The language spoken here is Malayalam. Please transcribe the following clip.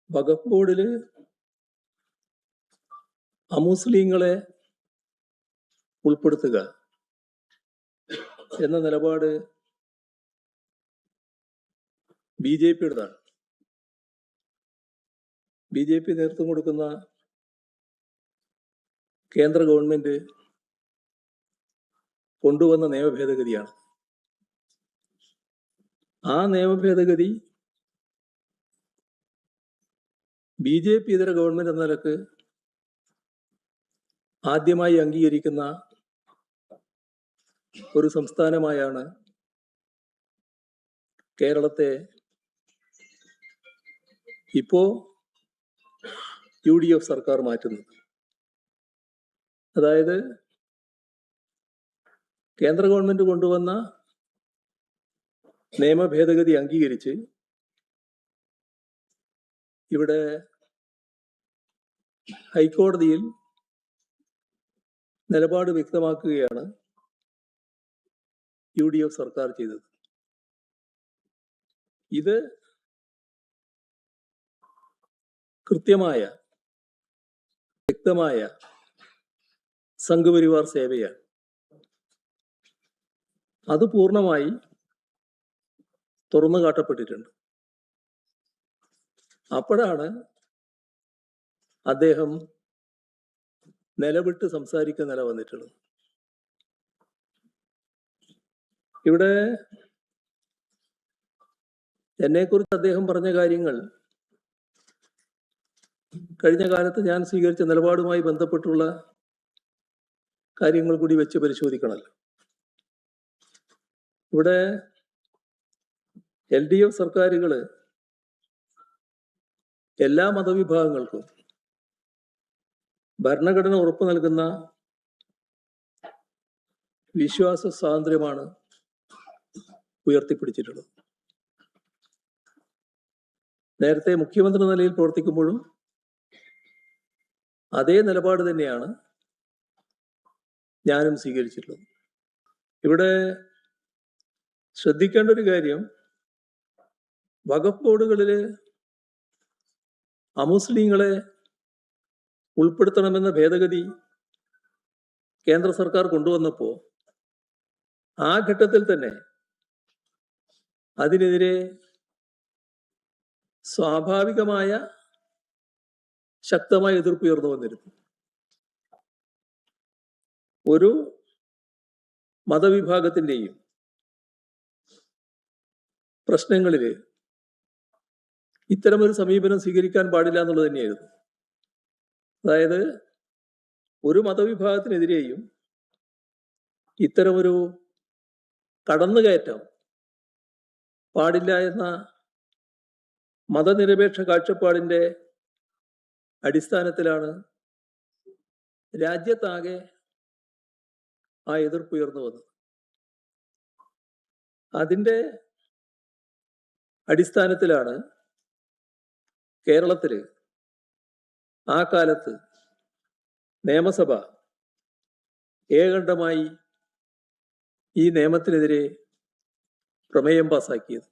വഖഫ് ബോർഡിൽ അമുസ്ലിങ്ങളെ ഉൾപ്പെടുത്തുക എന്ന നിലപാട് BJPയുടേതാണ്. BJP നേതൃത്വം കൊടുക്കുന്ന കേന്ദ്ര ഗവൺമെന്റ് കൊണ്ടുവന്ന നിയമഭേദഗതിയാണ്. ആ നിയമഭേദഗതി BJP ഇതര ഗവൺമെന്റ് എന്ന നിലക്ക് ആദ്യമായി അംഗീകരിക്കുന്ന ഒരു സംസ്ഥാനമായാണ് കേരളത്തെ ഇപ്പോ UDF സർക്കാർ മാറ്റുന്നത്. അതായത് കേന്ദ്ര ഗവൺമെന്റ് കൊണ്ടുവന്ന നിയമഭേദഗതി അംഗീകരിച്ച് ഇവിടെ ഹൈക്കോടതിയിൽ നിലപാട് വ്യക്തമാക്കുകയാണ് UDF സർക്കാർ ചെയ്തത്. ഇത് കൃത്യമായ വ്യക്തമായ സംഘപരിവാർ സേവയാണ്. അത് പൂർണ്ണമായി തുറന്നു കാട്ടപ്പെട്ടിട്ടുണ്ട്. അപ്പോഴാണ് അദ്ദേഹം നിലവിട്ട് സംസാരിക്കുന്ന നില വന്നിട്ടുള്ളത്. ഇവിടെ എന്നെക്കുറിച്ച് അദ്ദേഹം പറഞ്ഞ കാര്യങ്ങൾ കഴിഞ്ഞ കാലത്ത് ഞാൻ സ്വീകരിച്ച നിലപാടുമായി ബന്ധപ്പെട്ടുള്ള കാര്യങ്ങൾ കൂടി വെച്ച് പരിശോധിക്കണമല്ലോ. ഇവിടെ LDF സർക്കാരുകള് എല്ലാ മതവിഭാഗങ്ങൾക്കും ഭരണഘടന ഉറപ്പു നൽകുന്ന വിശ്വാസ സ്വാതന്ത്ര്യമാണ് ഉയർത്തിപ്പിടിച്ചിട്ടുള്ളത്. നേരത്തെ മുഖ്യമന്ത്രി നിലയിൽ പ്രവർത്തിക്കുമ്പോഴും അതേ നിലപാട് തന്നെയാണ് ഞാനും സ്വീകരിച്ചിട്ടുള്ളത്. ഇവിടെ ശ്രദ്ധിക്കേണ്ട ഒരു കാര്യം, വഖഫ് ബോർഡുകളില് അമുസ്ലിങ്ങളെ ഉൾപ്പെടുത്തണമെന്ന ഭേദഗതി കേന്ദ്ര സർക്കാർ കൊണ്ടുവന്നപ്പോൾ ആ ഘട്ടത്തിൽ തന്നെ അതിനെതിരെ സ്വാഭാവികമായ ശക്തമായ എതിർപ്പ് ഉയർന്നു വന്നിരുന്നു. ഒരു മതവിഭാഗത്തിൻ്റെയും പ്രശ്നങ്ങളില് ഇത്തരമൊരു സമീപനം സ്വീകരിക്കാൻ പാടില്ല എന്നുള്ളത് തന്നെയായിരുന്നു. അതായത് ഒരു മതവിഭാഗത്തിനെതിരെയും ഇത്തരമൊരു കടന്നുകയറ്റം പാടില്ല എന്ന മതനിരപേക്ഷ കാഴ്ചപ്പാടിന്റെ അടിസ്ഥാനത്തിലാണ് രാജ്യത്താകെ ആ എതിർപ്പ് ഉയർന്നു വന്നത്. അതിൻ്റെ അടിസ്ഥാനത്തിലാണ് കേരളത്തില് ആ കാലത്ത് നിയമസഭ ഏകകണ്ഠമായി ഈ നിയമത്തിനെതിരെ പ്രമേയം പാസാക്കിയത്.